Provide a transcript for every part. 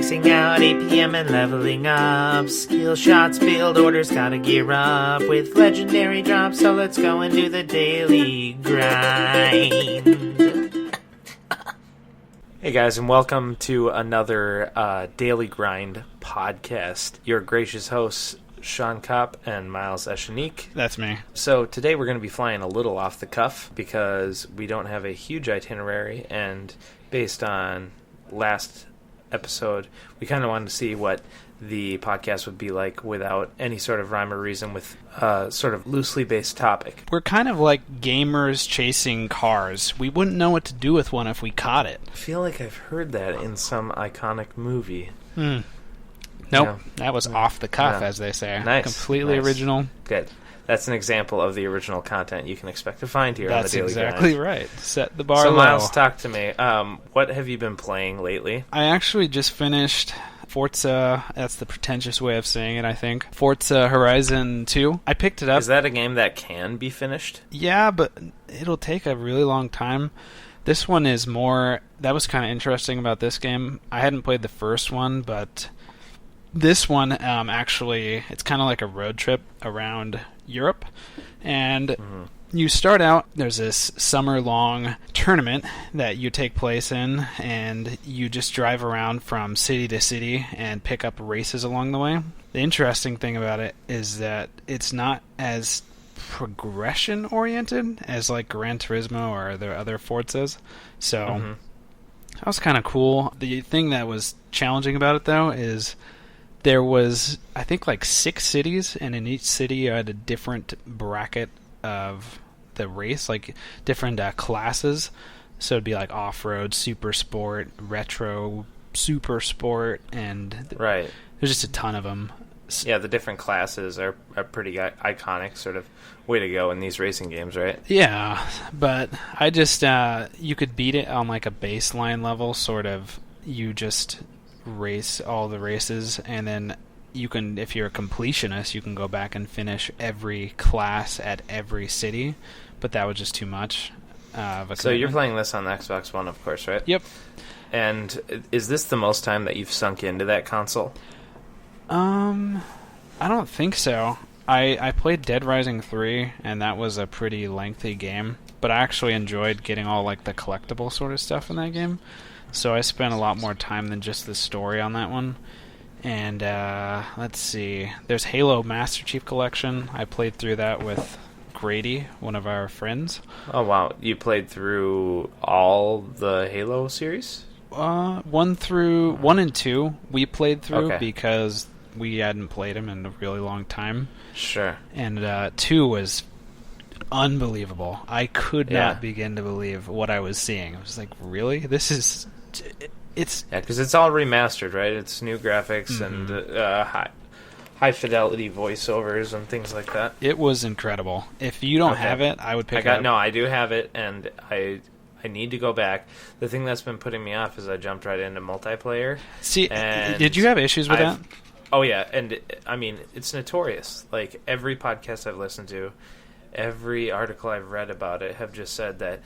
maxing out 8 p.m. and leveling up. Skill shots, build orders, gotta gear up with legendary drops. So let's go and do the daily grind. Hey guys, and welcome to another Daily Grind podcast. Your gracious hosts, Sean Kopp and Myles Eshanique. That's me. So today we're going to be flying a little off the cuff because we don't have a huge itinerary, and based on last episode, we kind of wanted to see what the podcast would be like without any sort of rhyme or reason, with a sort of loosely based topic. We're kind of like gamers chasing cars. We wouldn't know what to do with one if we caught it. I feel like I've heard that in some iconic movie. Nope, Yeah. that was off the cuff, Yeah. as they say. Nice. Completely Nice. original. Good. That's an example of the original content you can expect to find here on the That's Daily exactly Grind. right. Set the bar So low. Myles, talk to me. What have you been playing lately? I actually just finished Forza. That's the pretentious way of saying it, I think. Forza Horizon 2. I picked it up. Is that a game that can be finished? Yeah, but it'll take a really long time. This one is more... That was kind of interesting about this game. I hadn't played the first one, but this one, actually, it's kind of like a road trip around Europe. And you start out, there's this summer-long tournament that you take place in, and you just drive around from city to city and pick up races along the way. The interesting thing about it is that it's not as progression-oriented as like Gran Turismo or the other Forzas. So that was kind of cool. The thing that was challenging about it, though, is there was, I think, like 6 cities, and in each city you had a different bracket of the race, like different classes. So it'd be like off-road, super sport, retro, super sport, and Right. there's just a ton of them. Yeah, the different classes are pretty iconic sort of way to go in these racing games, right? Yeah, but I just, you could beat it on like a baseline level, sort of. You just race all the races, and then you can, if you're a completionist, you can go back and finish every class at every city, but that was just too much of a So you're commitment. playing this on the Xbox One, of course, right? Yep. And is this the most time that you've sunk into that console? I don't think so. I played Dead Rising 3, and that was a pretty lengthy game, but I actually enjoyed getting all like the collectible sort of stuff in that game. So I spent a lot more time than just the story on that one. And let's see. There's Halo Master Chief Collection. I played through that with Grady, one of our friends. Oh, wow. You played through all the Halo series? 1 and 2 we played through because we hadn't played them in a really long time. Sure. And 2 was unbelievable. I could not begin to believe what I was seeing. I was like, really? This is... It's... Yeah, because it's all remastered, right? It's new graphics and high fidelity voiceovers and things like that. It was incredible. If you don't have it, I would pick it up. No, I do have it, and I need to go back. The thing that's been putting me off is I jumped right into multiplayer. See, and did you have issues with that? Oh, yeah, and I mean, it's notorious. Like, every podcast I've listened to, every article I've read about it have just said that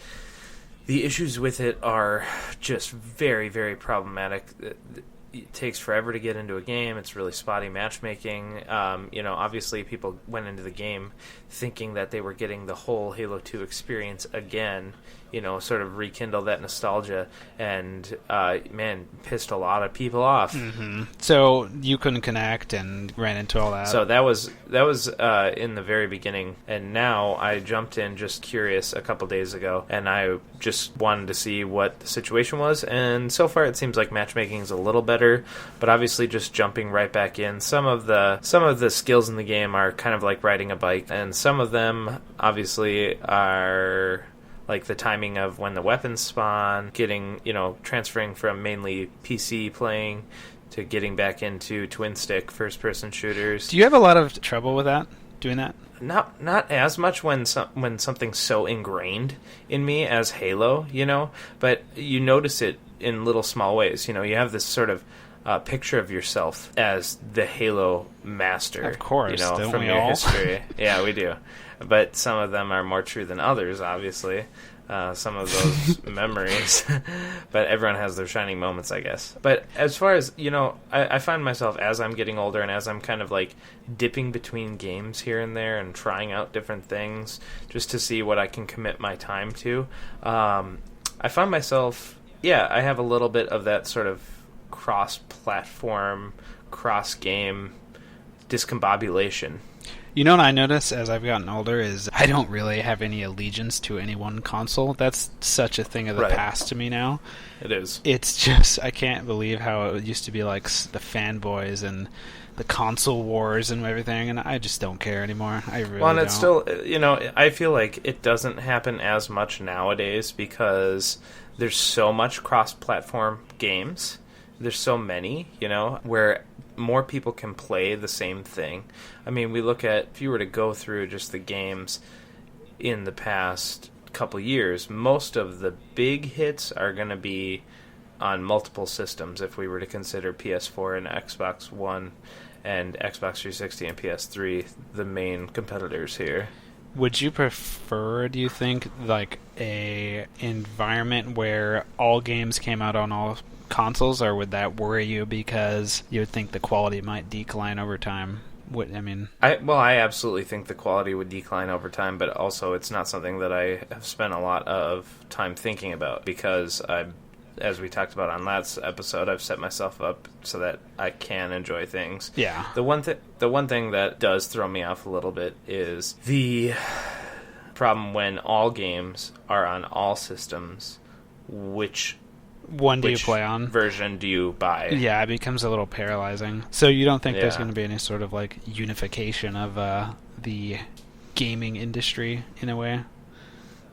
the issues with it are just very, very problematic. It takes forever to get into a game. It's really spotty matchmaking. Obviously people went into the game thinking that they were getting the whole Halo 2 experience again, sort of rekindle that nostalgia, and pissed a lot of people off. So you couldn't connect and ran into all that. So that was in the very beginning, and now I jumped in just curious a couple days ago, and I just wanted to see what the situation was, and so far it seems like matchmaking is a little better, but obviously just jumping right back in. Some of the skills in the game are kind of like riding a bike, and some of them obviously are like the timing of when the weapons spawn, transferring from mainly PC playing to getting back into twin stick first person shooters. Do you have a lot of trouble with that? Doing that? Not as much when something's so ingrained in me as Halo, but you notice it in little small ways. You have this sort of picture of yourself as the Halo master. Of course, don't from we your all? history. Yeah, we do. But some of them are more true than others, obviously. some of those memories. But everyone has their shining moments, I guess. But as far as, I find myself, as I'm getting older and as I'm kind of like dipping between games here and there and trying out different things just to see what I can commit my time to, I find myself, I have a little bit of that sort of cross-platform, cross-game discombobulation. You know what I notice as I've gotten older is I don't really have any allegiance to any one console. That's such a thing of the past to me now. It is. It's just, I can't believe how it used to be like the fanboys and the console wars and everything, and I just don't care anymore. I really don't. And it's still, I feel like it doesn't happen as much nowadays because there's so much cross-platform games. There's so many, where more people can play the same thing. I mean, we look at, if you were to go through just the games in the past couple years, most of the big hits are going to be on multiple systems if we were to consider PS4 and Xbox One and Xbox 360 and PS3 the main competitors here. Would you prefer, do you think, like a environment where all games came out on all consoles, or would that worry you because you would think the quality might decline over time? I absolutely think the quality would decline over time, but also it's not something that I have spent a lot of time thinking about because as we talked about on last episode, I've set myself up so that I can enjoy things. Yeah. The one thing that does throw me off a little bit is the problem when all games are on all systems. Which do you play on? Version do you buy? Yeah, it becomes a little paralyzing. So you don't think there's going to be any sort of like unification of the gaming industry in a way?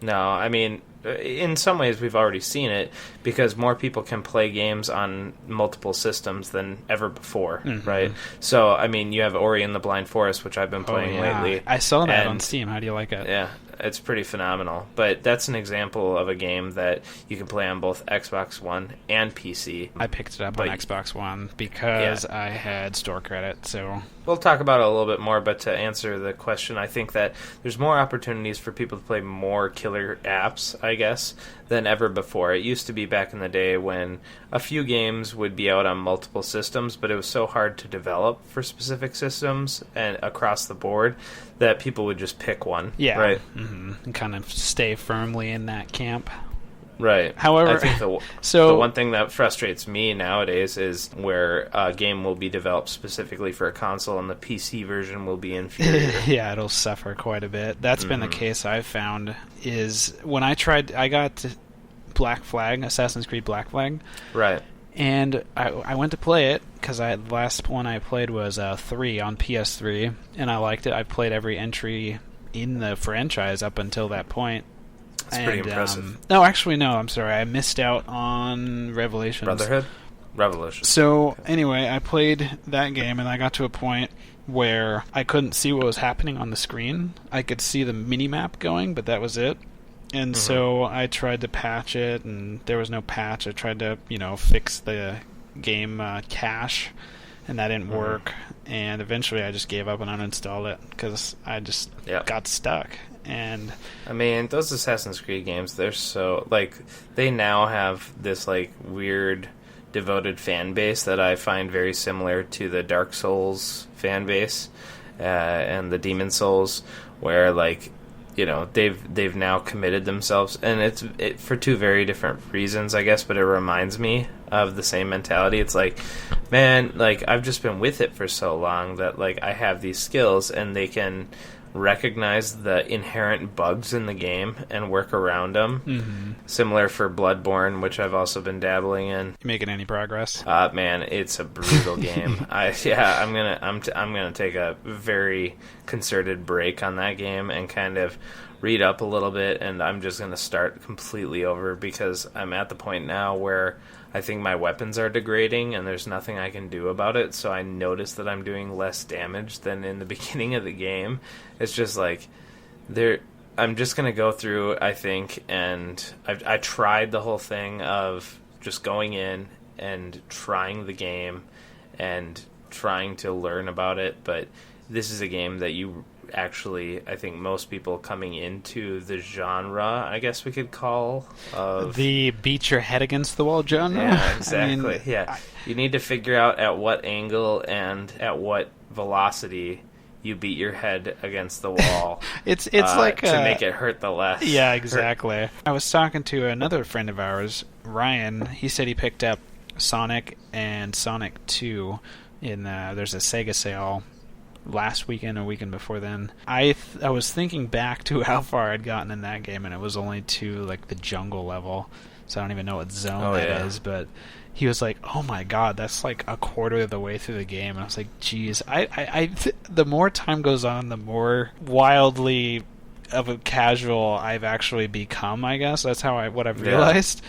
No, I mean, in some ways we've already seen it because more people can play games on multiple systems than ever before, right? So, I mean, you have Ori and the Blind Forest, which I've been playing lately. I saw that on Steam. How do you like it? Yeah, it's pretty phenomenal. But that's an example of a game that you can play on both Xbox One and PC. I picked it up on Xbox One because I had store credit, so... We'll talk about it a little bit more, but to answer the question, I think that there's more opportunities for people to play more killer apps, I guess, than ever before. It used to be back in the day when a few games would be out on multiple systems, but it was so hard to develop for specific systems and across the board that people would just pick one. Yeah. Right? And kind of stay firmly in that camp. Right. However, I think the one thing that frustrates me nowadays is where a game will be developed specifically for a console and the PC version will be inferior. Yeah, it'll suffer quite a bit. That's been the case I've found is when I got Black Flag, Assassin's Creed Black Flag. Right. And I went to play it because the last one I played was 3 on PS3, and I liked it. I played every entry in the franchise up until that point. It's pretty impressive. No, actually, no. I'm sorry. I missed out on Revelations. Brotherhood? Revolution. So, anyway, I played that game, and I got to a point where I couldn't see what was happening on the screen. I could see the mini-map going, but that was it. And so I tried to patch it, and there was no patch. I tried to, fix the game cache, and that didn't work. And eventually I just gave up and uninstalled it because I just got stuck. And I mean, those Assassin's Creed games, they're so, they now have this, weird devoted fan base that I find very similar to the Dark Souls fan base and the Demon Souls, where, they've now committed themselves, and it's for two very different reasons, I guess, but it reminds me of the same mentality. It's man, I've just been with it for so long that, I have these skills, and they can recognize the inherent bugs in the game and work around them. Similar for Bloodborne, which I've also been dabbling in. You making any progress? Man, it's a brutal game. I'm gonna take a very concerted break on that game and kind of read up a little bit, and I'm just gonna start completely over because I'm at the point now where I think my weapons are degrading and there's nothing I can do about it, so I notice that I'm doing less damage than in the beginning of the game. It's just I'm just going to go through, I think, and I tried the whole thing of just going in and trying the game and trying to learn about it, but this is a game that you actually, I think most people coming into the genre, I guess we could call, of the beat your head against the wall genre. Yeah, exactly. You need to figure out at what angle and at what velocity you beat your head against the wall. it's like to make it hurt the less. Yeah, exactly. I was talking to another friend of ours, Ryan. He said he picked up Sonic and Sonic 2 in there's a Sega sale last weekend or weekend before then. I was thinking back to how far I'd gotten in that game, and it was only to like the jungle level, so I don't even know what zone is, but he was like, "Oh my god, that's like a quarter of the way through the game." And I was like, "Geez, the more time goes on, the more wildly of a casual I've actually become. I guess that's what I've realized."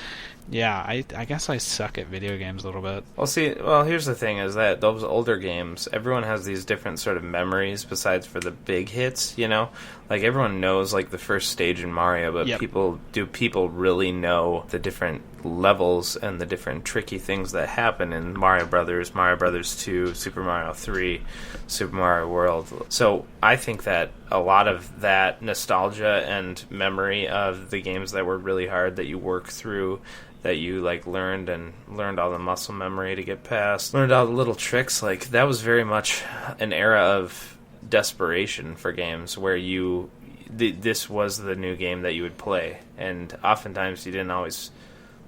Yeah, I guess I suck at video games a little bit. Well, here's the thing, is that those older games, everyone has these different sort of memories besides for the big hits, you know? Like, everyone knows, like, the first stage in Mario, but people really know the different levels and the different tricky things that happen in Mario Brothers 2, Super Mario 3, Super Mario World? So I think that a lot of that nostalgia and memory of the games that were really hard that you work through, that you like learned all the muscle memory to get past, learned all the little tricks, like that was very much an era of desperation for games where this was the new game that you would play, and oftentimes you didn't always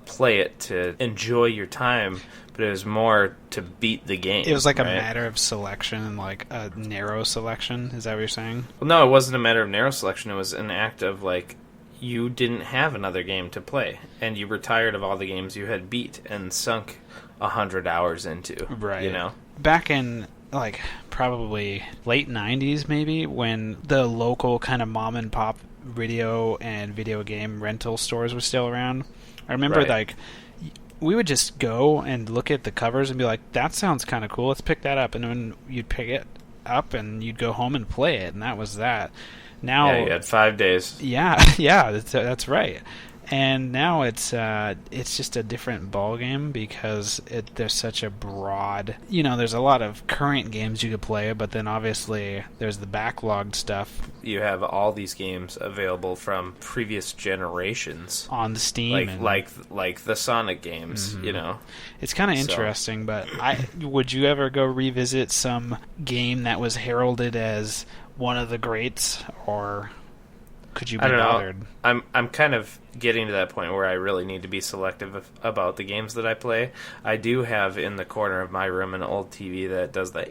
play it to enjoy your time, but it was more to beat the game. It was like a matter of selection, like a narrow selection. Is that what you're saying? Well, no, it wasn't a matter of narrow selection. It was an act of like, you didn't have another game to play, and you were tired of all the games you had beat and sunk 100 hours into. Right. You know? Back in, like, probably late 90s, maybe, when the local kind of mom and pop video and video game rental stores were still around, I remember, like, we would just go and look at the covers and be like, that sounds kind of cool, let's pick that up. And then you'd pick it up and you'd go home and play it, and that was that. Now, you had 5 days. Yeah, that's right. And now it's just a different ball game because there's such a broad, there's a lot of current games you could play, but then obviously there's the backlogged stuff. You have all these games available from previous generations on the Steam, like the Sonic games. Mm-hmm. It's kind of interesting. But would you ever go revisit some game that was heralded as one of the greats, or could you be bothered? I'm kind of getting to that point where I really need to be selective about the games that I play. I do have in the corner of my room an old TV that does the.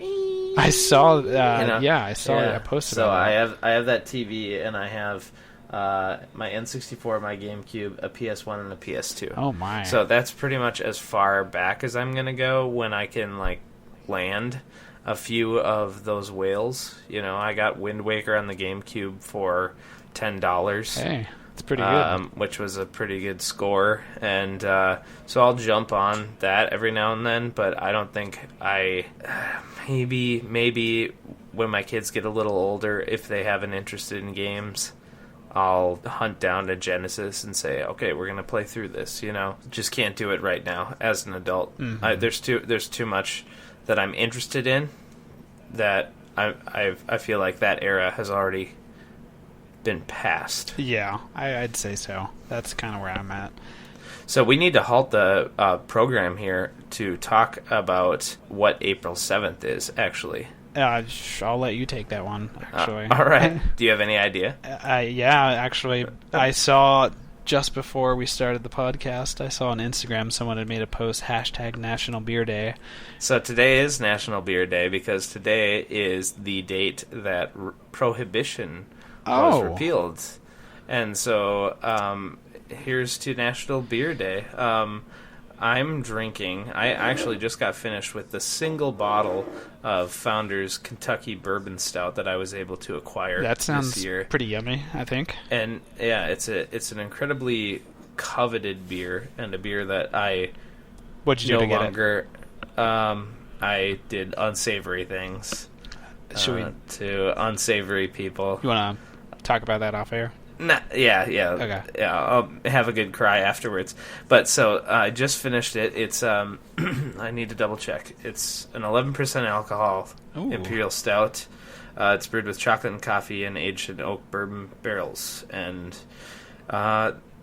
I saw. I saw it. I posted. So I have that TV, and I have my N64, my GameCube, a PS1, and a PS2. Oh my! So that's pretty much as far back as I'm gonna go when I can like land a few of those whales. I got Wind Waker on the GameCube for $10. Hey, it's pretty good. Which was a pretty good score, and so I'll jump on that every now and then. But I don't think maybe when my kids get a little older, if they have an interest in games, I'll hunt down a Genesis and say, okay, we're gonna play through this. Just can't do it right now as an adult. Mm-hmm. There's too much that I'm interested in, that I feel like that era has already been passed. Yeah, I'd say so. That's kind of where I'm at. So we need to halt the program here to talk about what April 7th is, actually. I'll let you take that one, actually. All right. Do you have any idea? Yeah, actually, I saw just before we started the podcast, I saw on Instagram someone had made a post, #National Beer Day. So today is National Beer Day because today is the date that prohibition was repealed. And so here's to National Beer Day. I'm drinking. I actually just got finished with the single bottle of Founder's Kentucky Bourbon Stout that I was able to acquire that sounds this year. Pretty yummy, I think. And yeah, it's an incredibly coveted beer, and a beer that I What'd you do to get it? I did unsavory things to unsavory people. You want to talk about that off air? Nah, yeah. Okay. Yeah, I'll have a good cry afterwards. But so I just finished it. It's I need to double check. It's an 11% alcohol Imperial Stout. It's brewed with chocolate and coffee and aged in oak bourbon barrels. And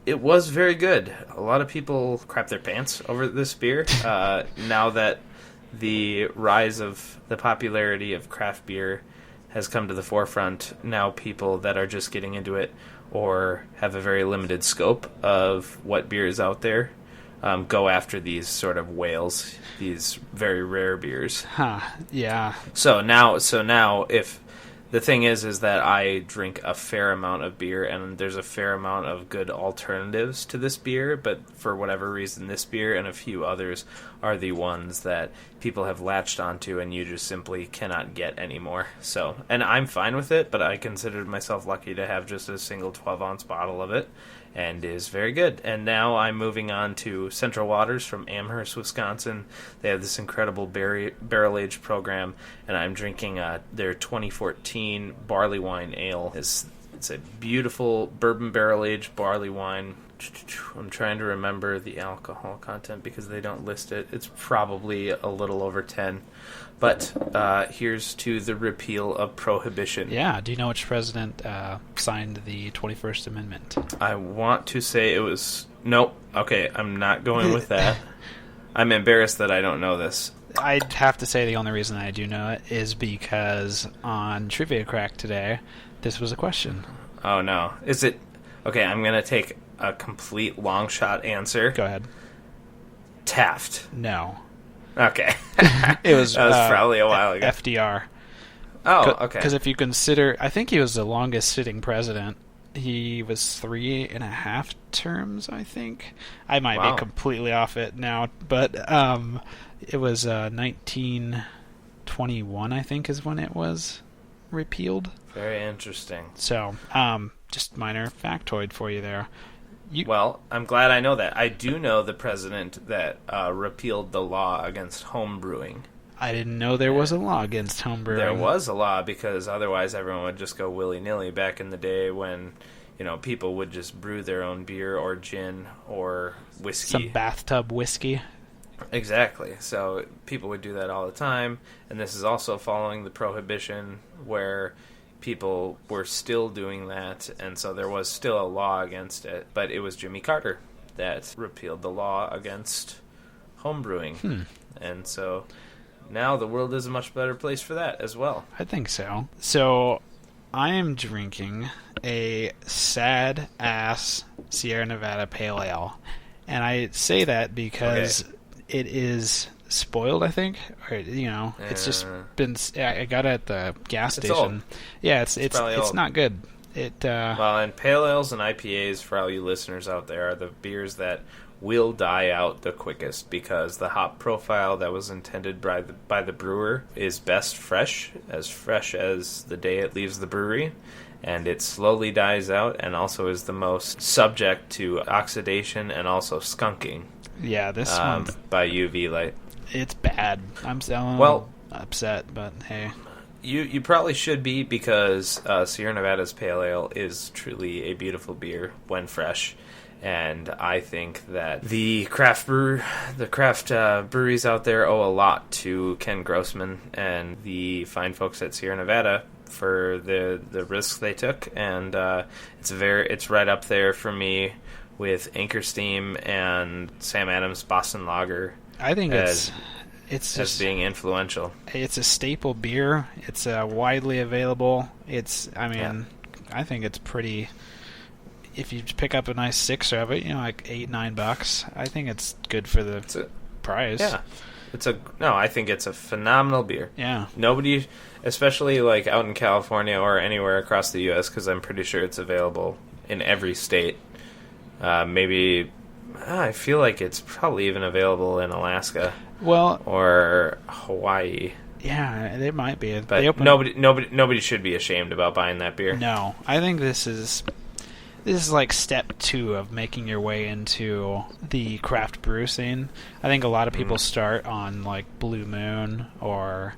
it was very good. A lot of people crap their pants over this beer. Now that the rise of the popularity of craft beer has come to the forefront, now people that are just getting into it or have a very limited scope of what beer is out there go after these sort of whales, these very rare beers. Yeah. So now, if the thing is that I drink a fair amount of beer, and there's a fair amount of good alternatives to this beer, but for whatever reason, this beer and a few others are the ones that people have latched onto and you just simply cannot get anymore. So, and I'm fine with it, but I considered myself lucky to have just a single 12-ounce bottle of it, and is very good. And now I'm moving on to Central Waters from Amherst, Wisconsin. They have this incredible barrel-aged program, and I'm drinking their 2014 barley wine ale. It's a beautiful bourbon barrel-aged barley wine. I'm trying to remember the alcohol content because they don't list it. It's probably a little over 10. But here's to the repeal of Prohibition. Yeah, do you know which president signed the 21st Amendment? I want to say it was... Nope. Okay, I'm not going with that. I'm embarrassed that I don't know this. I'd have to say the only reason I do know it is because on Trivia Crack today, this was a question. Oh, no. Is it... Okay, I'm going to take a complete long shot answer. Go ahead. Taft. No. Okay. It was that was probably a while ago. FDR. Oh, okay. Because if you consider, I think he was the longest sitting president. He was 3.5 terms, I think. I might be completely off it now, but it was 1921, I think, is when it was repealed. Very interesting. So, just minor factoid for you there. Well, I'm glad I know that. I do know the president that repealed the law against home brewing. I didn't know there was a law against home brewing. There was a law because otherwise everyone would just go willy-nilly back in the day when, people would just brew their own beer or gin or whiskey. Some bathtub whiskey. Exactly. So people would do that all the time. And this is also following the Prohibition where people were still doing that, and so there was still a law against it, but it was Jimmy Carter that repealed the law against homebrewing. And so now the world is a much better place for that as well. I think so. So I am drinking a sad-ass Sierra Nevada Pale Ale, and I say that because it is spoiled, I think, or it's just been. I got it at the gas station. Old. Yeah, it's not good. Well, and pale ales and IPAs, for all you listeners out there, are the beers that will die out the quickest because the hop profile that was intended by the brewer is best fresh as the day it leaves the brewery, and it slowly dies out and also is the most subject to oxidation and also skunking. Yeah, this one by UV light. It's bad. I'm upset, but hey. You probably should be because Sierra Nevada's Pale Ale is truly a beautiful beer when fresh, and I think that the craft breweries out there owe a lot to Ken Grossman and the fine folks at Sierra Nevada for the risks they took, and it's right up there for me with Anchor Steam and Sam Adams Boston Lager. I think it's just being influential. It's a staple beer. It's widely available. I think it's pretty. If you pick up a nice six of it, like $8-9, I think it's good for the price. Yeah, I think it's a phenomenal beer. Yeah, nobody, especially like out in California or anywhere across the U.S., because I'm pretty sure it's available in every state. Maybe. I feel like it's probably even available in Alaska, or Hawaii. Yeah, it might be. But nobody should be ashamed about buying that beer. No, I think this is like step 2 of making your way into the craft brew scene. I think a lot of people start on like Blue Moon or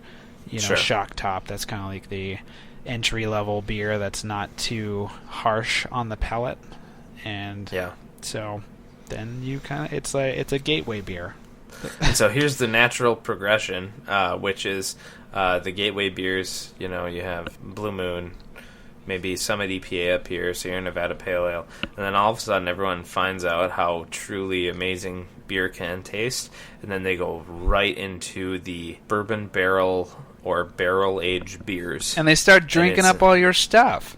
Shock Top. That's kind of like the entry level beer that's not too harsh on the palate, and so. Then it's a gateway beer. And so here's the natural progression, which is the gateway beers. You have Blue Moon, maybe Summit EPA up here, Sierra Nevada Pale Ale, and then all of a sudden everyone finds out how truly amazing beer can taste, and then they go right into the bourbon barrel or barrel-aged beers. And they start drinking up all your stuff.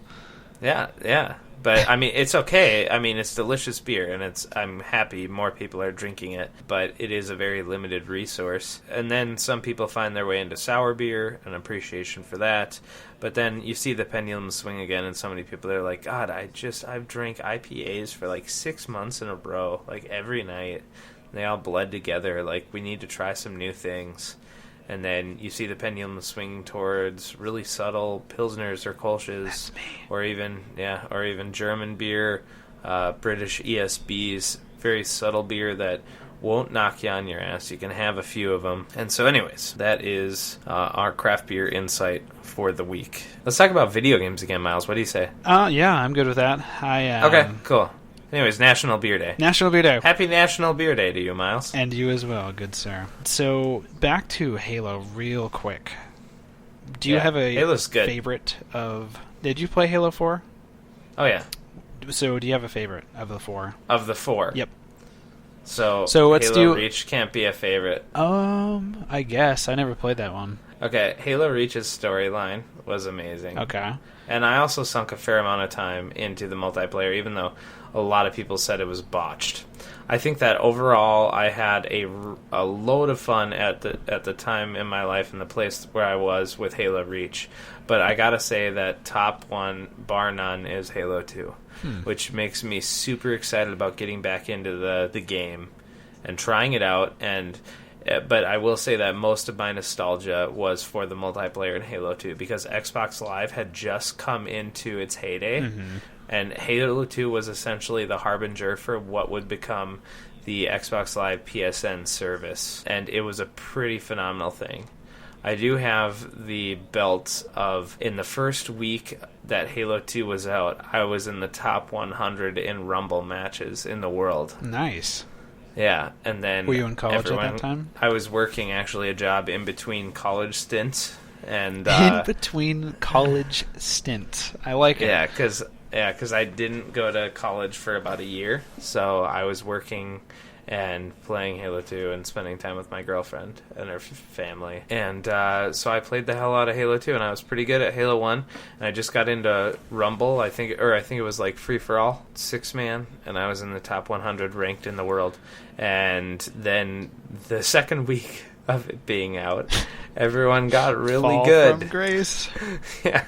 Yeah. But, I mean, it's okay. I mean, it's delicious beer, and I'm happy more people are drinking it, but it is a very limited resource. And then some people find their way into sour beer, an appreciation for that. But then you see the pendulum swing again, and so many people are like, God, I've drank IPAs for like 6 months in a row, like every night. They all bled together. Like, we need to try some new things. And then you see the pendulum swing towards really subtle pilsners or kolsches, or even German beer, British ESBs, very subtle beer that won't knock you on your ass. You can have a few of them. And so anyways, that is our craft beer insight for the week. Let's talk about video games again, Miles. What do you say? Yeah, I'm good with that. Okay, cool. Anyways, National Beer Day. National Beer Day. Happy National Beer Day to you, Miles. And you as well, good sir. So, back to Halo real quick. Do you have a Halo's good. favorite of... Did you play Halo 4? Oh, yeah. So, do you have a favorite of the 4? Of the 4? Yep. So let's Halo Reach can't be a favorite. I guess. I never played that one. Okay, Halo Reach's storyline was amazing. Okay. And I also sunk a fair amount of time into the multiplayer, even though a lot of people said it was botched. I think that overall I had a load of fun at the time in my life and the place where I was with Halo Reach. But I gotta say that top one, bar none, is Halo 2, which makes me super excited about getting back into the game and trying it out. But I will say that most of my nostalgia was for the multiplayer in Halo 2 because Xbox Live had just come into its heyday, and Halo 2 was essentially the harbinger for what would become the Xbox Live PSN service, and it was a pretty phenomenal thing. I do have the belt of, in the first week that Halo 2 was out, I was in the top 100 in Rumble matches in the world. Nice. Yeah, and then... Were you in college at that time? I was working, actually, a job in between college stints. And, in between college stints. I like it. Yeah, because I didn't go to college for about a year, so I was working and playing Halo 2 and spending time with my girlfriend and her family. And so I played the hell out of Halo 2, and I was pretty good at Halo 1. And I just got into Rumble, I think it was like free-for-all, 6-man, and I was in the top 100 ranked in the world. And then the second week of it being out, everyone got really good. From grace. Yeah,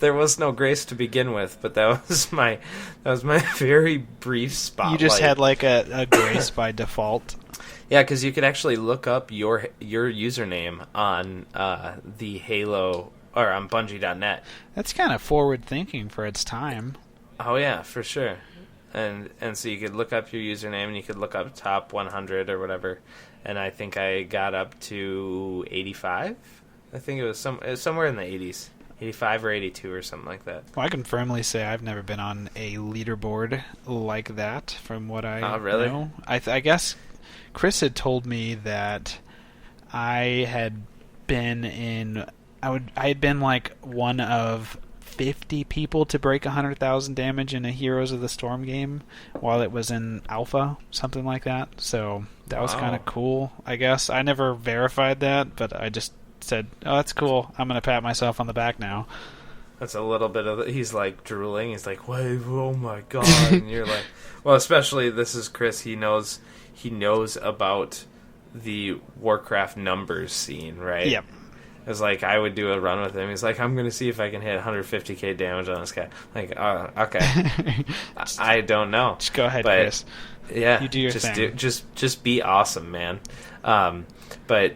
there was no grace to begin with, but that was my very brief spotlight. You just had like a grace by default. Yeah, because you could actually look up your username on the Halo or on Bungie.net. That's kind of forward thinking for its time. Oh yeah, for sure. And so you could look up your username and you could look up top 100 or whatever. And I think I got up to 85. I think it was somewhere in the 80s. 85 or 82 or something like that. Well, I can firmly say I've never been on a leaderboard like that from what I know. I guess Chris had told me that I had been like one of 50 people to break 100,000 damage in a Heroes of the Storm game while it was in alpha, something like that. So that was kind of cool, I guess. I never verified that, but I just said, oh, that's cool. I'm going to pat myself on the back now. That's a little bit of... He's like drooling. He's like, wait, oh my god. And you're like... Well, especially this is Chris. He knows about the Warcraft numbers scene, right? Yep. It's like I would do a run with him. He's like, I'm going to see if I can hit 150k damage on this guy. Like, okay. I don't know. Just go ahead, but, Chris. Yeah. You do your thing. Just be awesome, man. But,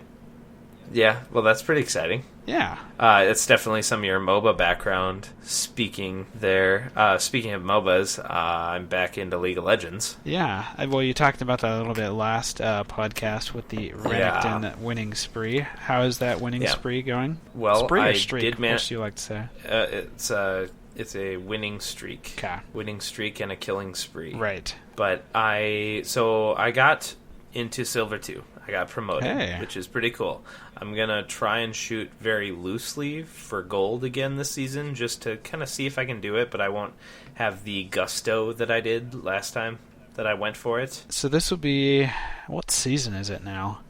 yeah, well, that's pretty exciting. Yeah. It's definitely some of your MOBA background speaking there. Speaking of MOBAs, I'm back into League of Legends. Yeah. Well, you talked about that a little bit last podcast with the Renekton winning spree. How is that winning spree going? Well, spree or I streak? did What do you like to say? It's a winning streak. Okay. Winning streak and a killing spree. Right. But I got into Silver 2. I got promoted, Hey. which is pretty cool. I'm going to try and shoot very loosely for gold again this season, just to kind of see if I can do it, but I won't have the gusto that I did last time that I went for it. So this will be... What season is it now?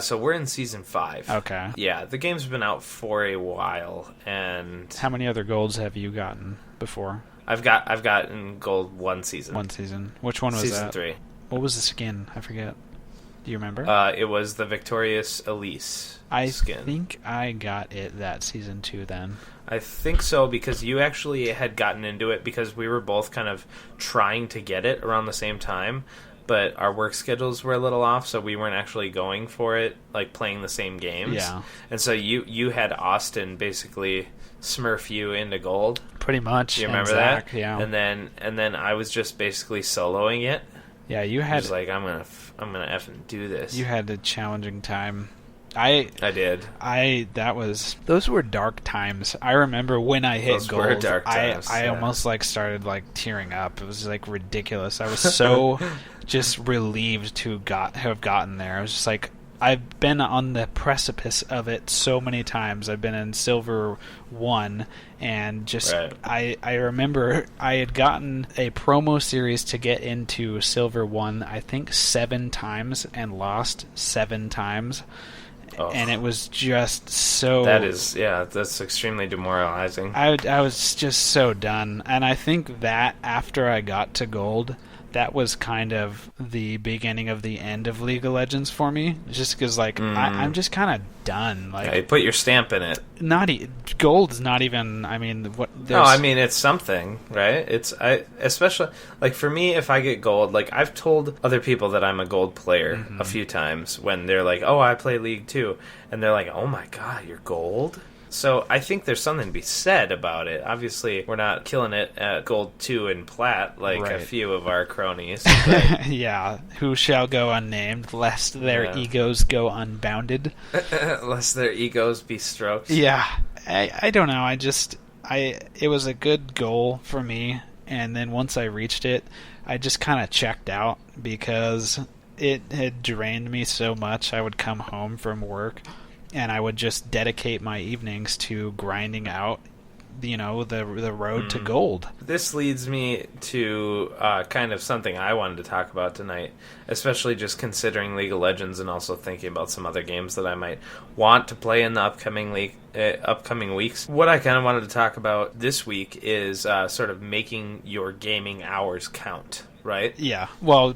So we're in Season 5. Okay. Yeah, the game's been out for a while, and... How many other golds have you gotten before? I've gotten gold one season. One season. Which one was Season that? 3. What was the skin? I forget. Do you remember? It was the Victorious Elise skin. I think I got it that Season 2 then. I think so, because you actually had gotten into it because we were both kind of trying to get it around the same time, but our work schedules were a little off, so we weren't actually going for it, like playing the same games. Yeah. And so you had Austin basically smurf you into gold. Pretty much. Do you remember Zach, that? Yeah. And then I was just basically soloing it. Yeah, you I had... was like, I'm gonna effing do this. You had a challenging time. I did. Those were dark times. I remember when I hit Those gold, were dark times, I yeah. almost like started like tearing up. It was like ridiculous. I was so just relieved to have gotten there. I was just like, I've been on the precipice of it so many times. I've been in Silver 1, and just right. I remember I had gotten a promo series to get into Silver 1, I think 7 times, and lost 7 times. Oh. And it was just so... That's extremely demoralizing. I was just so done. And I think that after I got to gold, that was kind of the beginning of the end of League of Legends for me. Just because, like, I'm just kind of done. Like, yeah, you put your stamp in it. Gold's not even... I mean, what... No, I mean, it's something, right? Especially, like, for me, if I get gold, like, I've told other people that I'm a gold player a few times when they're like, oh, I play League too. And they're like, oh my god, you're gold? So I think there's something to be said about it. Obviously, we're not killing it at gold 2 and plat like a few of our cronies. But... yeah, who shall go unnamed, lest their egos go unbounded. Lest their egos be stroked. Yeah, I don't know. It was a good goal for me, and then once I reached it, I just kind of checked out because it had drained me so much. I would come home from work, and I would just dedicate my evenings to grinding out, the road to gold. This leads me to kind of something I wanted to talk about tonight, especially just considering League of Legends and also thinking about some other games that I might want to play in the upcoming weeks. What I kind of wanted to talk about this week is sort of making your gaming hours count, right? Yeah, well...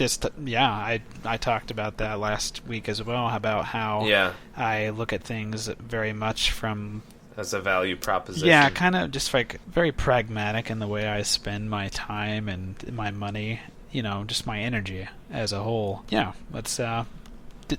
I talked about that last week as well, about how I look at things very much from... As a value proposition. Yeah, kind of just like very pragmatic in the way I spend my time and my money, just my energy as a whole. Yeah, let's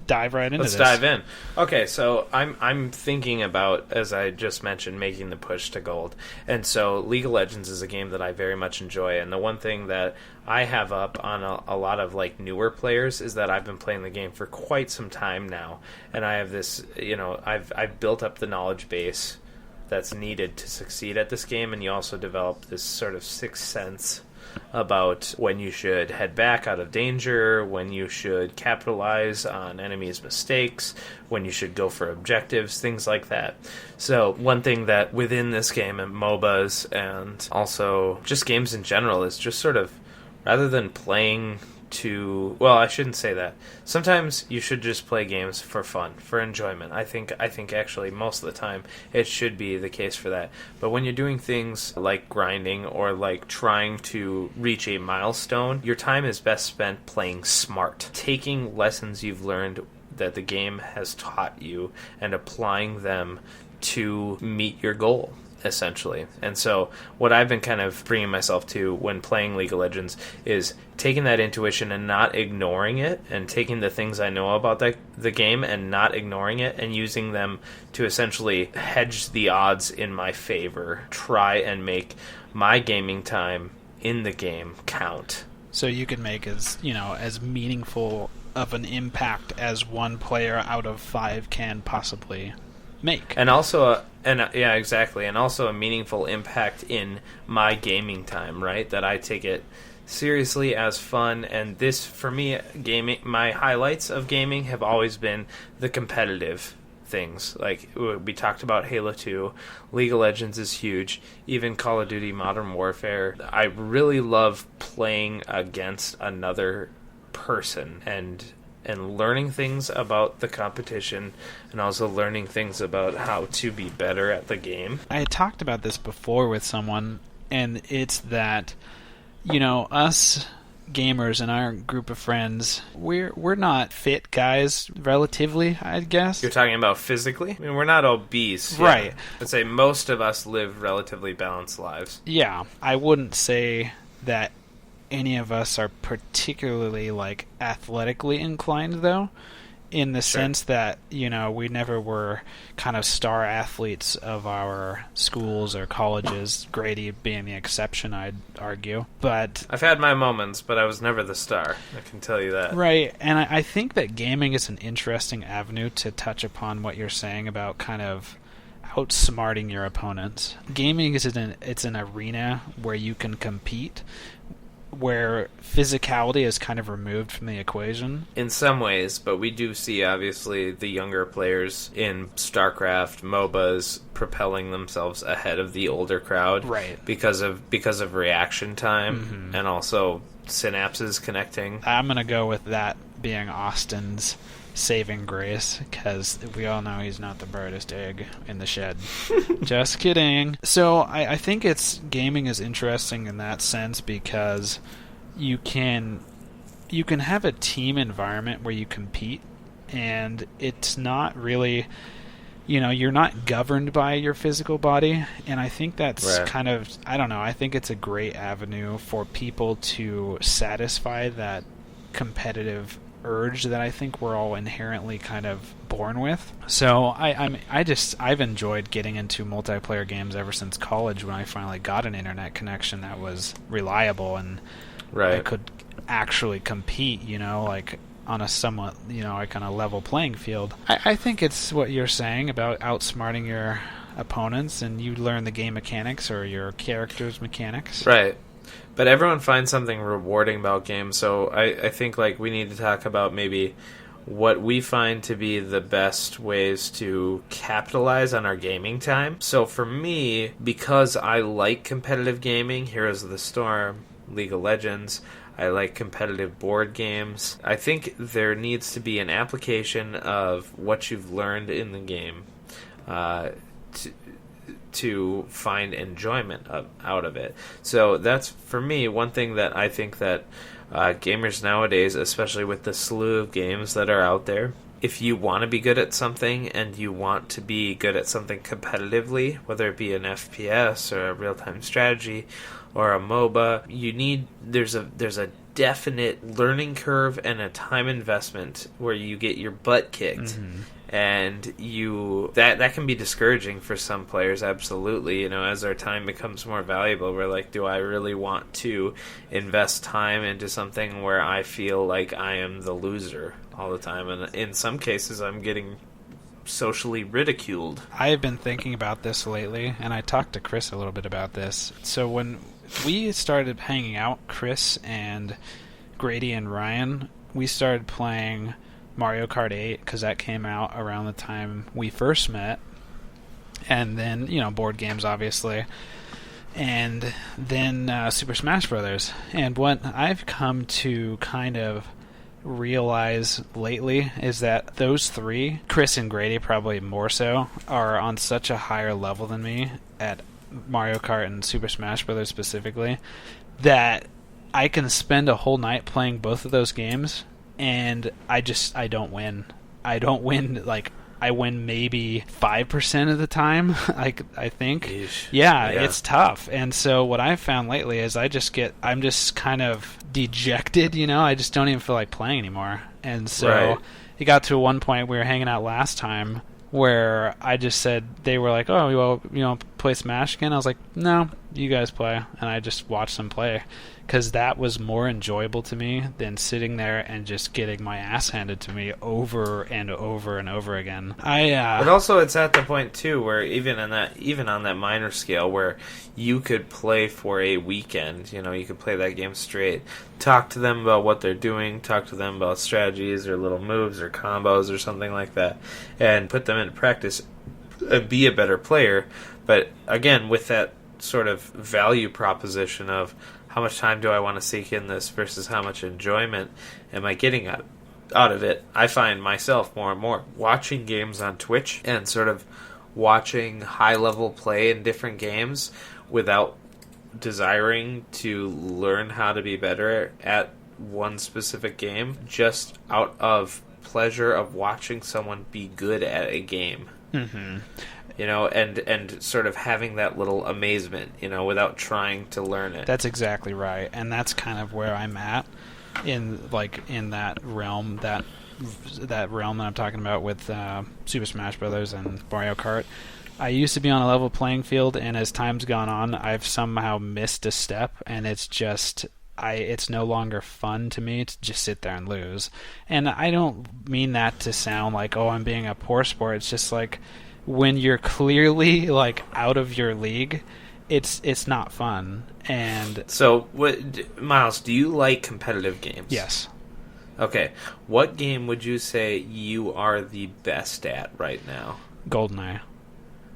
dive right into this. Let's dive in. Okay, so I'm thinking about, as I just mentioned, making the push to gold. And so League of Legends is a game that I very much enjoy. And the one thing that I have up on a lot of like newer players is that I've been playing the game for quite some time now. And I have this, I've built up the knowledge base that's needed to succeed at this game. And you also develop this sort of sixth sense about when you should head back out of danger, when you should capitalize on enemies' mistakes, when you should go for objectives, things like that. So one thing that within this game and MOBAs and also just games in general is just sort of, rather than playing to... Well, I shouldn't say that. Sometimes you should just play games for fun, for enjoyment. I think actually most of the time it should be the case for that. But when you're doing things like grinding or like trying to reach a milestone, your time is best spent playing smart. Taking lessons you've learned that the game has taught you and applying them to meet your goal, essentially. And so what I've been kind of bringing myself to when playing League of Legends is taking that intuition and not ignoring it, and taking the things I know about the game and not ignoring it, and using them to essentially hedge the odds in my favor, try and make my gaming time in the game count. So you can make as meaningful of an impact as one player out of 5 can possibly make. And also exactly, and also a meaningful impact in my gaming time, right? That I take it seriously as fun. And this, for me, gaming, my highlights of gaming have always been the competitive things. Like, we talked about Halo 2, League of Legends is huge, even Call of Duty Modern Warfare. I really love playing against another person and learning things about the competition, and also learning things about how to be better at the game. I had talked about this before with someone, and it's that, us gamers in our group of friends, we're not fit guys, relatively, I guess. You're talking about physically? I mean, we're not obese. Right. I'd say most of us live relatively balanced lives. Yeah, I wouldn't say that any of us are particularly athletically inclined, though, in the sense that we never were kind of star athletes of our schools or colleges, Grady being the exception, I'd argue. But I've had my moments, but I was never the star, I can tell you that. Right, and I think that gaming is an interesting avenue to touch upon what you're saying about kind of outsmarting your opponents. Gaming is an arena where you can compete, where physicality is kind of removed from the equation. In some ways, but we do see, obviously, the younger players in StarCraft, MOBAs, propelling themselves ahead of the older crowd. Right. Because of reaction time, and also synapses connecting. I'm going to go with that being Austin's saving grace, because we all know he's not the brightest egg in the shed. Just kidding. So I think gaming is interesting in that sense, because you can have a team environment where you compete, and it's not really, you're not governed by your physical body, and I think that's kind of, I don't know, I think it's a great avenue for people to satisfy that competitive urge that I think we're all inherently kind of born with. So I've enjoyed getting into multiplayer games ever since college, when I finally got an internet connection that was reliable and I could actually compete, on a somewhat, kind of level playing field. I think it's what you're saying about outsmarting your opponents, and you learn the game mechanics or your character's mechanics. Right. But everyone finds something rewarding about games, so I think we need to talk about maybe what we find to be the best ways to capitalize on our gaming time. So for me, because I like competitive gaming, Heroes of the Storm, League of Legends, I like competitive board games, I think there needs to be an application of what you've learned in the game to find enjoyment out of it. So that's, for me, one thing that I think that gamers nowadays, especially with the slew of games that are out there, if you want to be good at something and you want to be good at something competitively, whether it be an FPS or a real-time strategy or a MOBA, there's a definite learning curve and a time investment where you get your butt kicked. And that can be discouraging for some players, absolutely. As our time becomes more valuable, we're like, do I really want to invest time into something where I feel like I am the loser all the time? And in some cases, I'm getting socially ridiculed. I have been thinking about this lately, and I talked to Chris a little bit about this. So when we started hanging out, Chris and Grady and Ryan, we started playing Mario Kart 8, because that came out around the time we first met, and then board games, obviously, and then Super Smash Brothers. And what I've come to kind of realize lately is that those three, Chris and Grady probably more so, are on such a higher level than me at Mario Kart and Super Smash Brothers specifically, that I can spend a whole night playing both of those games, and I don't win. I don't win, I win maybe 5% of the time, I think. Yeah, it's tough. And so what I've found lately is I'm just kind of dejected, I just don't even feel like playing anymore. And so it got to one point, we were hanging out last time, where I just said, they were like, oh, well, play Smash again? I was like, no, you guys play. And I just watched them play, because that was more enjoyable to me than sitting there and just getting my ass handed to me over and over and over again. But also, it's at the point too where even on that minor scale, where you could play for a weekend, you could play that game straight, talk to them about what they're doing, talk to them about strategies or little moves or combos or something like that, and put them into practice and be a better player. But again, with that sort of value proposition of how much time do I want to sink in this versus how much enjoyment am I getting out of it, I find myself more and more watching games on Twitch and sort of watching high-level play in different games without desiring to learn how to be better at one specific game, just out of pleasure of watching someone be good at a game. Mm-hmm. And sort of having that little amazement, without trying to learn it. That's exactly right, and that's kind of where I'm at in that realm that I'm talking about with Super Smash Brothers and Mario Kart. I used to be on a level playing field, and as time's gone on, I've somehow missed a step, and it's no longer fun to me to just sit there and lose. And I don't mean that to sound like, oh, I'm being a poor sport. It's just like, when you're clearly out of your league, it's not fun. And so, Miles, do you like competitive games? Yes. Okay, what game would you say you are the best at right now? GoldenEye.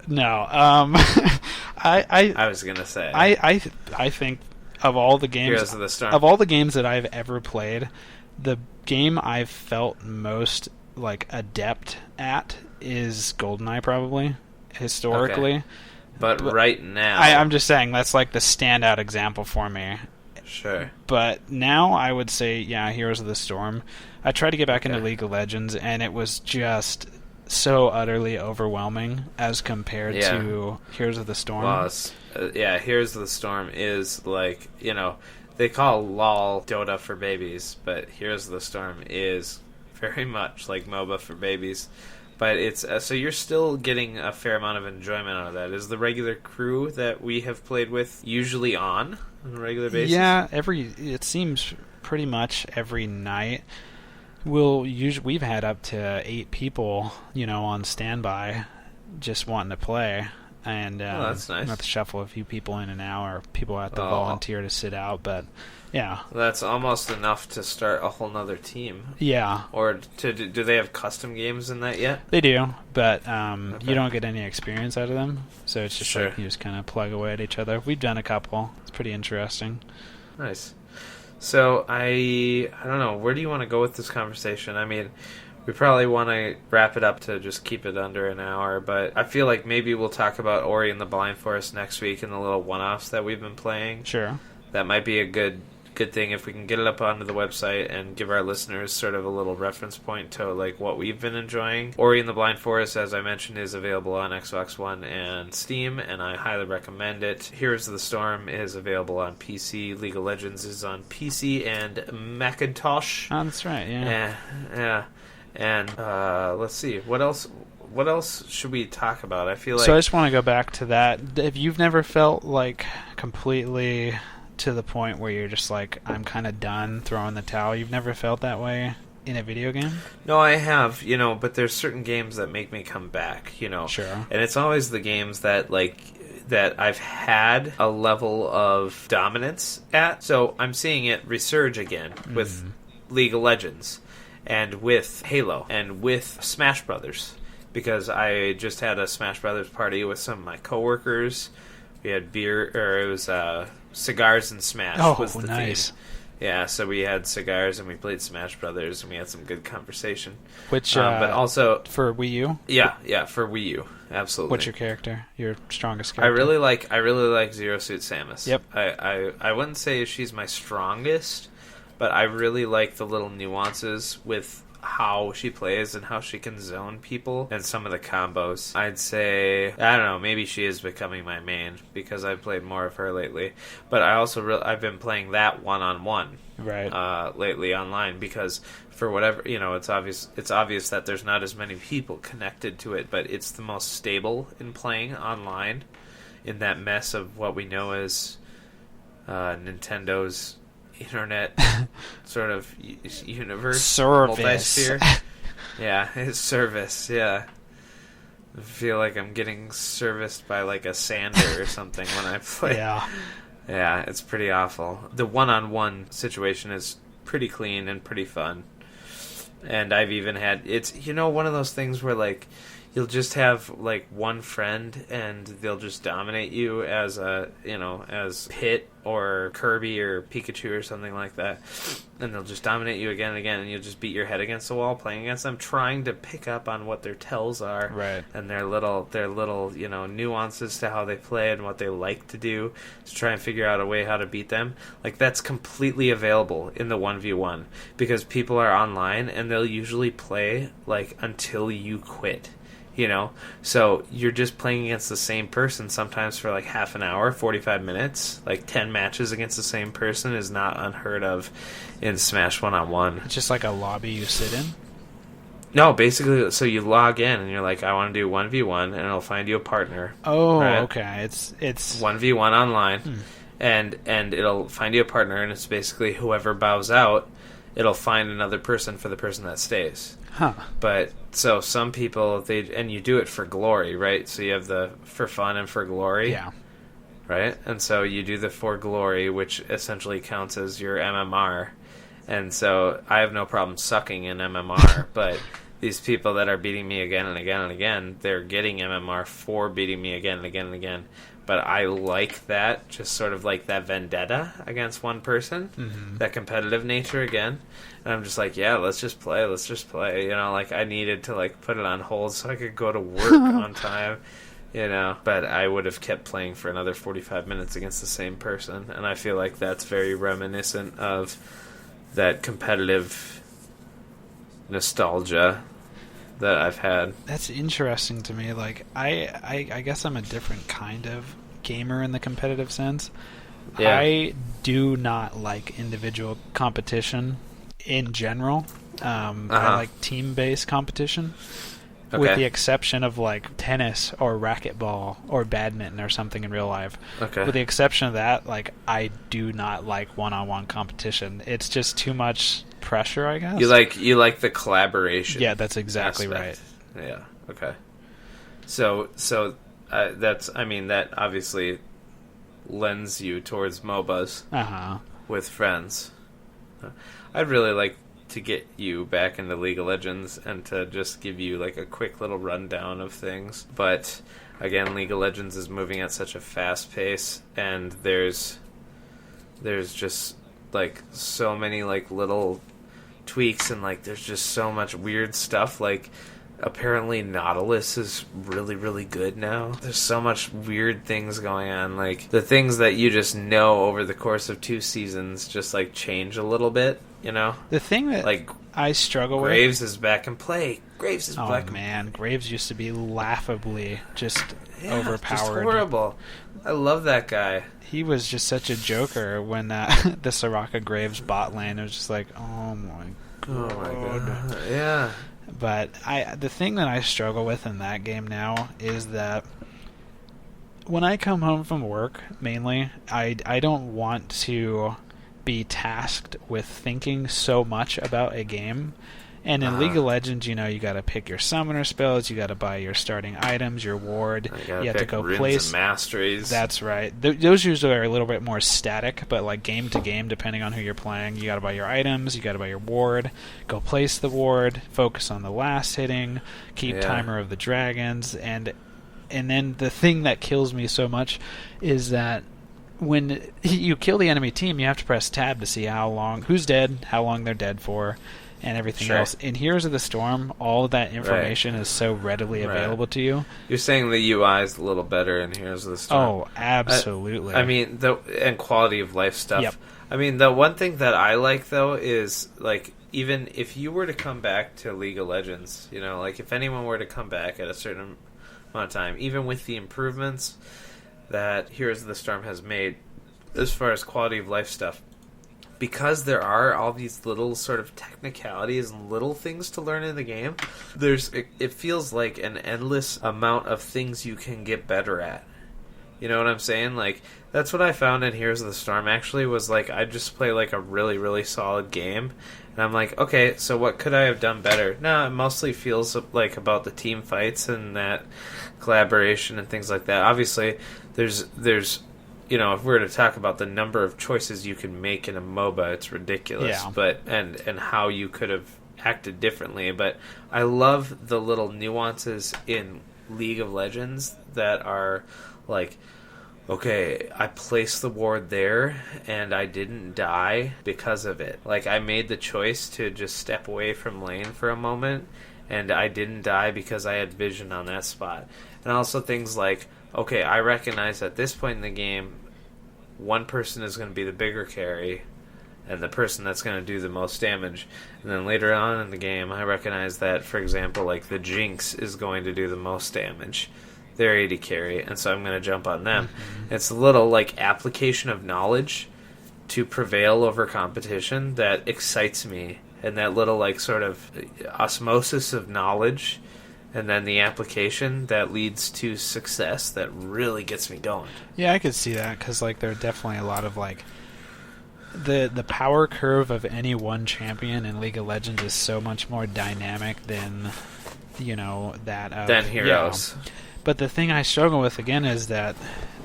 No, I was gonna say I think of all the games, Heroes of the Storm. of all the games that I've ever played, the game I've felt most adept at is GoldenEye, probably historically. Okay. But right now, I'm just saying that's the standout example for me. Sure. But now I would say, Heroes of the Storm. I tried to get back into League of Legends, and it was just so utterly overwhelming as compared to Heroes of the Storm. Well, Heroes of the Storm is they call LOL Dota for babies, but Heroes of the Storm is very much like MOBA for babies. But it's so you're still getting a fair amount of enjoyment out of that. Is the regular crew that we have played with usually on a regular basis? Yeah, it seems pretty much every night. We've had up to 8 people, on standby, just wanting to play, and that's nice. Have to shuffle a few people in and out, or people have to volunteer to sit out, but. Yeah, that's almost enough to start a whole nother team. Yeah, or do they have custom games in that yet? They do, but you don't get any experience out of them, so it's just you just kind of plug away at each other. We've done a couple. It's pretty interesting. Nice. So I don't know. Where do you want to go with this conversation? I mean, we probably want to wrap it up to just keep it under an hour, but I feel like maybe we'll talk about Ori and the Blind Forest next week and the little one-offs that we've been playing. Sure. That might be a good thing if we can get it up onto the website and give our listeners sort of a little reference point to what we've been enjoying. Ori and the Blind Forest, as I mentioned, is available on Xbox One and Steam, and I highly recommend it. Heroes of the Storm is available on PC. League of Legends is on PC and Macintosh. Oh, that's right. Yeah. And let's see, what else should we talk about? I feel like. So I just want to go back to that. If you've never felt completely to the point where you're just I'm kind of done throwing the towel, you've never felt that way in a video game? No, I have, but there's certain games that make me come back, Sure. And it's always the games that that I've had a level of dominance at. So I'm seeing it resurge again with League of Legends and with Halo and with Smash Brothers, because I just had a Smash Brothers party with some of my coworkers. We had it was Cigars and Smash. Oh, was the nice. theme. Yeah, so we had cigars and we played Smash Brothers and we had some good conversation. Which, but also for Wii U? Yeah, for Wii U, absolutely. What's your character? Your strongest character? I really like Zero Suit Samus. Yep. I wouldn't say she's my strongest, but I really like the little nuances with how she plays and how she can zone people and some of the combos. I'd say, I don't know, maybe she is becoming my main because I've played more of her lately. But I also I've been playing that one-on-one lately online because for whatever, it's obvious that there's not as many people connected to it, but it's the most stable in playing online in that mess of what we know as Nintendo's internet sort of universe. Service. Multisphere. Yeah, it's service, yeah. I feel like I'm getting serviced by like a sander or something when I play. Yeah. Yeah, it's pretty awful. The one-on-one situation is pretty clean and pretty fun. And I've even had... It's, one of those things where, like, you'll just have, like, one friend and they'll just dominate you as as Pit or Kirby or Pikachu or something like that. And they'll just dominate you again and again, and you'll just beat your head against the wall playing against them, trying to pick up on what their tells are. Right. And their little nuances to how they play and what they like to do to try and figure out a way how to beat them. Like, that's completely available in the 1v1 because people are online and they'll usually play, like, until you quit. So you're just playing against the same person sometimes for like half an hour, 45 minutes. Like 10 matches against the same person is not unheard of in Smash 1-on-1. It's just like a lobby you sit in? No, basically, so you log in and you're like, I want to do 1v1, and it'll find you a partner. Oh, right? okay. It's 1v1 online, and it'll find you a partner, and it's basically whoever bows out, it'll find another person for the person that stays. Huh. But so some people and you do it for glory, right? So you have the for fun and for glory. Yeah. Right? And so you do the for glory, which essentially counts as your MMR. And so I have no problem sucking in MMR, but these people that are beating me again and again and again, they're getting MMR for beating me again and again and again. But I like that, just sort of like that vendetta against one person, that competitive nature again. And I'm just like, yeah, let's just play. Like I needed to like put it on hold so I could go to work on time, But I would have kept playing for another 45 minutes against the same person. And I feel like that's very reminiscent of that competitive nostalgia that I've had. That's interesting to me. Like, I guess I'm a different kind of gamer in the competitive sense. Yeah. I do not like individual competition in general. I like team-based competition. Okay. With the exception of like tennis or racquetball or badminton or something in real life. Okay. With the exception of that, like I do not like one-on-one competition. It's just too much pressure, I guess. You like the collaboration. Yeah, that's exactly aspect. right. Yeah. Okay. So that obviously lends you towards MOBAs with friends. I'd really like to get you back into League of Legends and to just give you like a quick little rundown of things. But again, League of Legends is moving at such a fast pace, and there's just like so many like little tweaks, and like there's just so much weird stuff. Like apparently Nautilus is really, really good now. There's so much weird things going on. Like the things that you just know over the course of 2 seasons just like change a little bit. The thing that like I struggle with... Graves is back in play. Graves is back. Oh, man. Graves used to be laughably just overpowered. Just horrible. I love that guy. He was just such a joker when the Soraka Graves bot lane. It was just like, oh my god. Yeah. But the thing that I struggle with in that game now is that when I come home from work, mainly, I don't want to be tasked with thinking so much about a game. And in League of Legends, you gotta pick your summoner spells, you gotta buy your starting items, your ward, you have to go place and masteries. That's right. Those usually are a little bit more static, but like game to game, depending on who you're playing, you gotta buy your items, you gotta buy your ward, go place the ward, focus on the last hitting, keep timer of the dragons, and then the thing that kills me so much is that when you kill the enemy team, you have to press tab to see who's dead, how long they're dead for, and everything else. In Heroes of the Storm, all of that information is so readily available to you. You're saying the UI is a little better in Heroes of the Storm. Oh, absolutely. And quality of life stuff. Yep. I mean, the one thing that I like, though, is, like, even if you were to come back to League of Legends, like, if anyone were to come back at a certain amount of time, even with the improvements that Heroes of the Storm has made as far as quality of life stuff, because there are all these little sort of technicalities and little things to learn in the game, it feels like an endless amount of things you can get better at. You know what I'm saying? Like, that's what I found in Heroes of the Storm, actually, was, like, I just play, like, a really, really solid game, and I'm like, okay, so what could I have done better? No, it mostly feels, like, about the team fights and that collaboration and things like that. Obviously, there's you know, if we were to talk about the number of choices you can make in a MOBA, it's ridiculous. Yeah. But and how you could have acted differently. But I love the little nuances in League of Legends that are like, okay, I placed the ward there and I didn't die because of it. Like, I made the choice to just step away from lane for a moment, and I didn't die because I had vision on that spot. And also things like, okay, I recognize at this point in the game, one person is going to be the bigger carry and the person that's going to do the most damage. And then later on in the game, I recognize that, for example, like the Jinx is going to do the most damage. They're AD carry, and so I'm going to jump on them. Mm-hmm. It's a little like application of knowledge to prevail over competition that excites me, and that little like sort of osmosis of knowledge and then the application that leads to success that really gets me going. Yeah, I could see that, because like there are definitely a lot of like the power curve of any one champion in League of Legends is so much more dynamic than, you know, that of than Heroes. Yeah. But the thing I struggle with again is that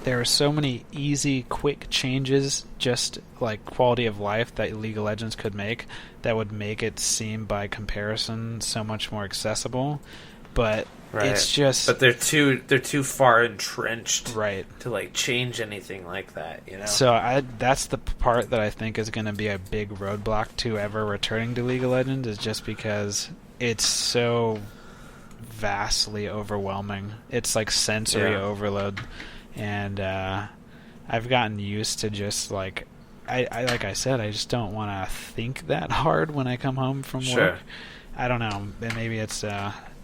there are so many easy, quick changes, just like quality of life, that League of Legends could make, that would make it seem by comparison so much more accessible. But right. It's just, but they're too far entrenched, right, to like change anything like that, you know. So that's the part that I think is going to be a big roadblock to ever returning to League of Legends, is just because it's so vastly overwhelming. It's like sensory overload, and I've gotten used to just like I like I said, I just don't want to think that hard when I come home from work. I don't know, and maybe it's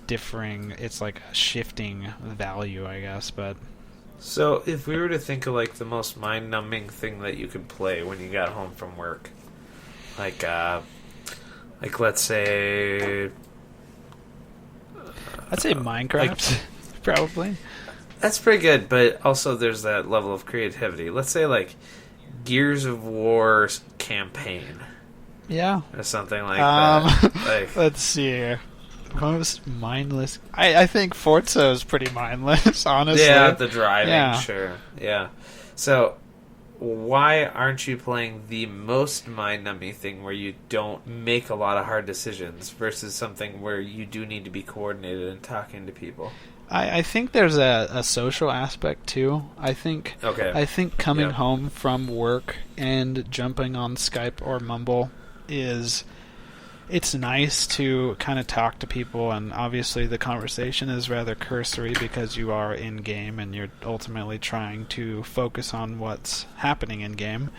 differing, it's like a shifting value, I guess. But so if we were to think of like the most mind-numbing thing that you could play when you got home from work, like let's say I'd say Minecraft, probably. That's pretty good, but also there's that level of creativity. Let's say like Gears of War campaign. Yeah. Or something like that. Like, let's see. Most mindless. I think Forza is pretty mindless, honestly. Yeah, the driving, sure. Yeah. So, why aren't you playing the most mind-numbing thing where you don't make a lot of hard decisions versus something where you do need to be coordinated and talking to people? I think there's a social aspect too. I think coming home from work and jumping on Skype or Mumble it's nice to kind of talk to people, and obviously the conversation is rather cursory because you are in game and you're ultimately trying to focus on what's happening in game.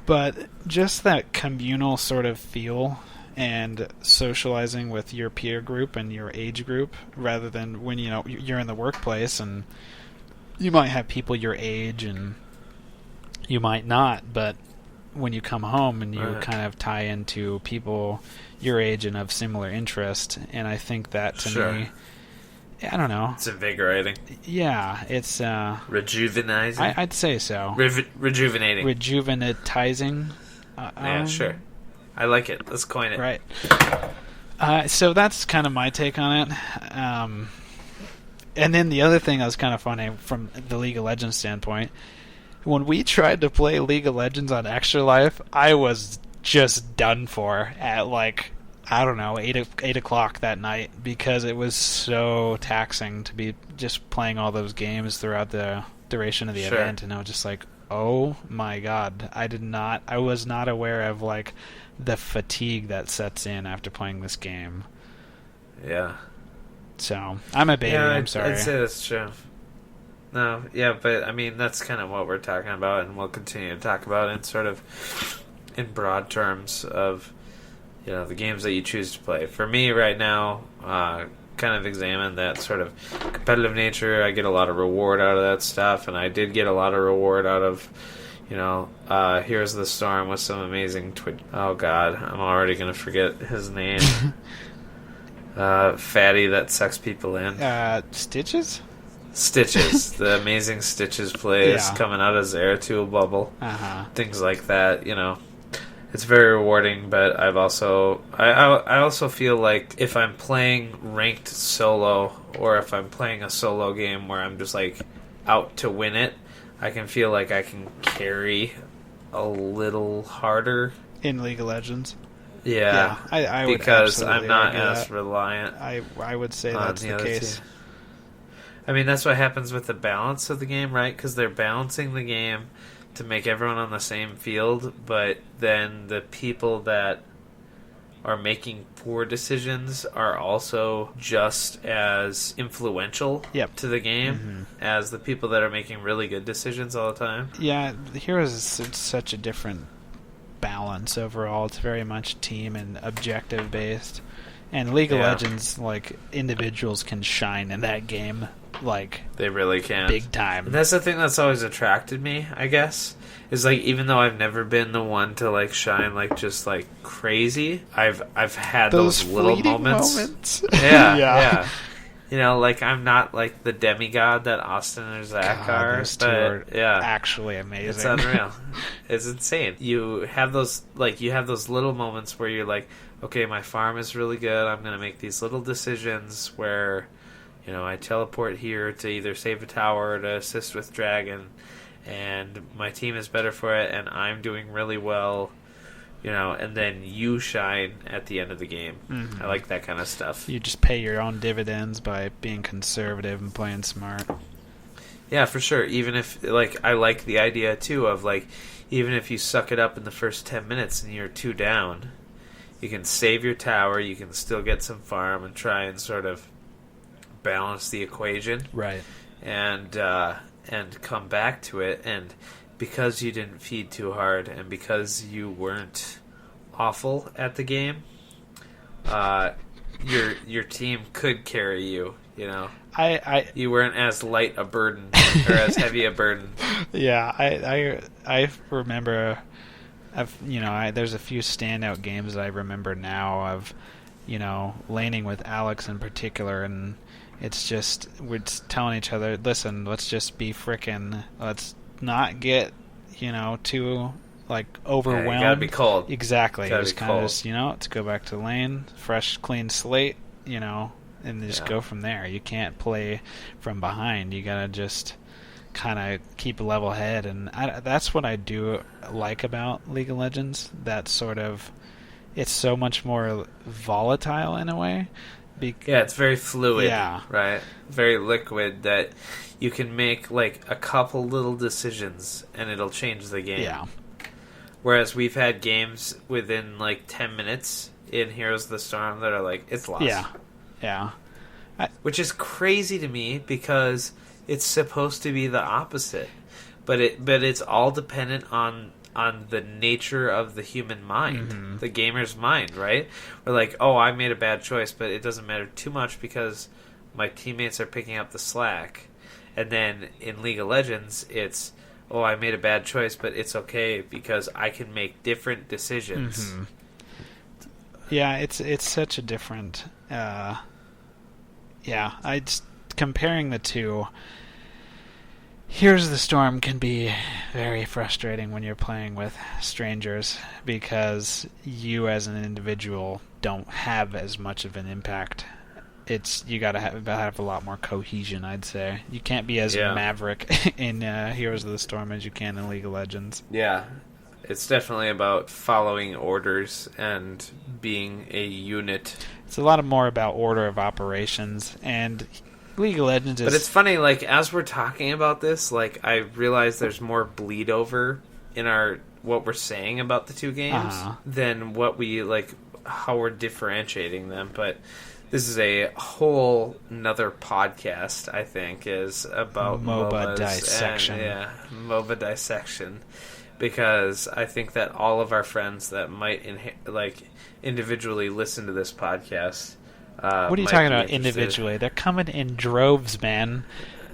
But just that communal sort of feel and socializing with your peer group and your age group, rather than when you're in the workplace and you might have people your age and you might not, but when you come home and you kind of tie into people your age and of similar interest, and I think that to me, I don't know, it's invigorating. Yeah, it's rejuvenating. I'd say so. Rejuvenating. Rejuvenatizing. Yeah, sure. I like it. Let's coin it. Right. So that's kind of my take on it. And then the other thing that was kind of funny from the League of Legends standpoint, when we tried to play League of Legends on Extra Life, I was just done for at like, I don't know, 8 o'clock that night, because it was so taxing to be just playing all those games throughout the duration of the event, and I was just like, oh my god, I was not aware of like the fatigue that sets in after playing this game. Yeah. So, I'm a baby, I'm sorry. I'd say that's true. No, yeah, but I mean, that's kind of what we're talking about, and we'll continue to talk about in sort of in broad terms of, the games that you choose to play. For me right now, kind of examine that sort of competitive nature. I get a lot of reward out of that stuff, and I did get a lot of reward out of, Heroes of the Storm with some amazing Twitch. Oh god, I'm already going to forget his name. Fatty that sucks people in. Stitches? Stitches, the amazing Stitches plays Yeah. coming out of Zeratul bubble, Uh-huh. things like that. It's very rewarding. But I also feel like if I'm playing ranked solo, or if I'm playing a solo game where I'm just like out to win it, I can feel like I can carry a little harder In League of Legends. Yeah, I would because absolutely I'm not argue as that. reliant. I would say on that's the other case. team. I mean, that's what happens with the balance of the game, right? Because they're balancing the game to make everyone on the same field, but then the people that are making poor decisions are also just as influential Yep. to the game as the people that are making really good decisions all the time. Yeah, Heroes is such a different balance overall. It's very much team and objective based. And League of Yeah. Legends, like, individuals can shine in that game, like, They really can. big time. And that's the thing that's always attracted me, I guess. Is like, even though I've never been the one to like shine like just like crazy, I've had those little fleeting moments. Yeah, Yeah. yeah. Like, I'm not like the demigod that Austin or Zach God, are, those two but are yeah, actually amazing. it's unreal. It's insane. You have those little moments where you're like, okay, my farm is really good. I'm gonna make these little decisions where, I teleport here to either save a tower or to assist with dragon, and my team is better for it, and I'm doing really well, and then you shine at the end of the game. Mhm. I like that kind of stuff. You just pay your own dividends by being conservative and playing smart. Yeah, for sure. Even if, like, I like the idea, too, of, like, even if you suck it up in the first 10 minutes and you're 2 down, you can save your tower, you can still get some farm and try and sort of balance the equation. Right. And come back to it, and because you didn't feed too hard and because you weren't awful at the game, your team could carry you. You weren't as light a burden or as heavy a burden. Yeah, I remember. There's a few standout games that I remember now of, laning with Alex in particular, and it's just we're just telling each other, listen, let's just be frickin', let's not get, too like overwhelmed. Yeah, you gotta be cold. Exactly. Gotta Just be kind of cold. just to go back to lane, fresh, clean slate, and just Yeah. go from there. You can't play from behind. You gotta just kind of keep a level head, and that's what I do like about League of Legends. That sort of, it's so much more volatile in a way. Yeah, it's very fluid, Yeah. right? Very liquid, that you can make like a couple little decisions and it'll change the game. Yeah. Whereas we've had games within like 10 minutes in Heroes of the Storm that are like, it's lost. Yeah. Which is crazy to me because it's supposed to be the opposite. But it's all dependent on the nature of the human mind, the gamer's mind, right? We're like, oh, I made a bad choice, but it doesn't matter too much because my teammates are picking up the slack. And then in League of Legends, it's, oh, I made a bad choice, but it's okay because I can make different decisions. Yeah, it's such a different. Comparing the two. Heroes of the Storm can be very frustrating when you're playing with strangers because you as an individual don't have as much of an impact. You gotta have a lot more cohesion, I'd say. You can't be as maverick in Heroes of the Storm as you can in League of Legends. Yeah, it's definitely about following orders and being a unit. It's a lot more about order of operations, and League of Legends is... But it's funny, like, as we're talking about this, like, I realize there's more bleed over in what we're saying about the two games than what we, like, how we're differentiating them. But this is a whole nother podcast, I think, is about MOBA MOBAs dissection. MOBA dissection. Because I think that all of our friends that might, individually listen to this podcast... what are you talking about individually? They're coming in droves, man.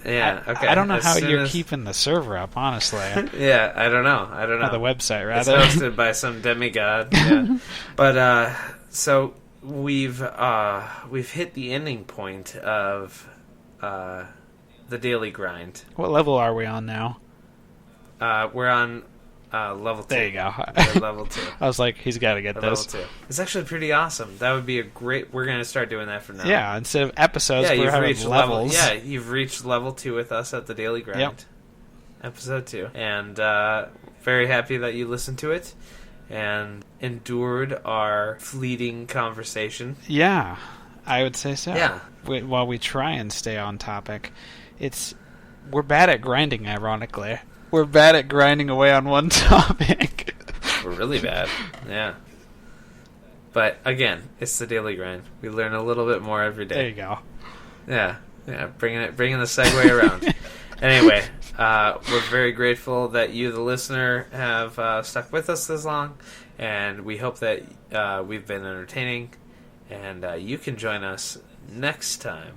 Yeah, okay. I don't know how you're keeping the server up, honestly. Yeah, I don't know. Or the website, rather. It's hosted by some demigod. Yeah. But so we've hit the ending point of the daily grind. What level are we on now? We're on level 2. There you go. We're level 2. I was like, he's got to get this. Level 2. It's actually pretty awesome. That would be a great... We're going to start doing that from now. Yeah, instead of episodes, we're having levels. You've reached level 2 with us at the Daily Grind. Yep. Episode 2. And very happy that you listened to it and endured our fleeting conversation. Yeah, I would say so. Yeah. While we try and stay on topic, we're bad at grinding, ironically. We're bad at grinding away on one topic. We're really bad. Yeah. But again, it's the Daily Grind. We learn a little bit more every day. There you go. Yeah. Bringing the segue around. Anyway, we're very grateful that you, the listener, have stuck with us this long, and we hope that we've been entertaining, and you can join us next time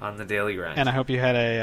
on the Daily Grind. And I hope you had a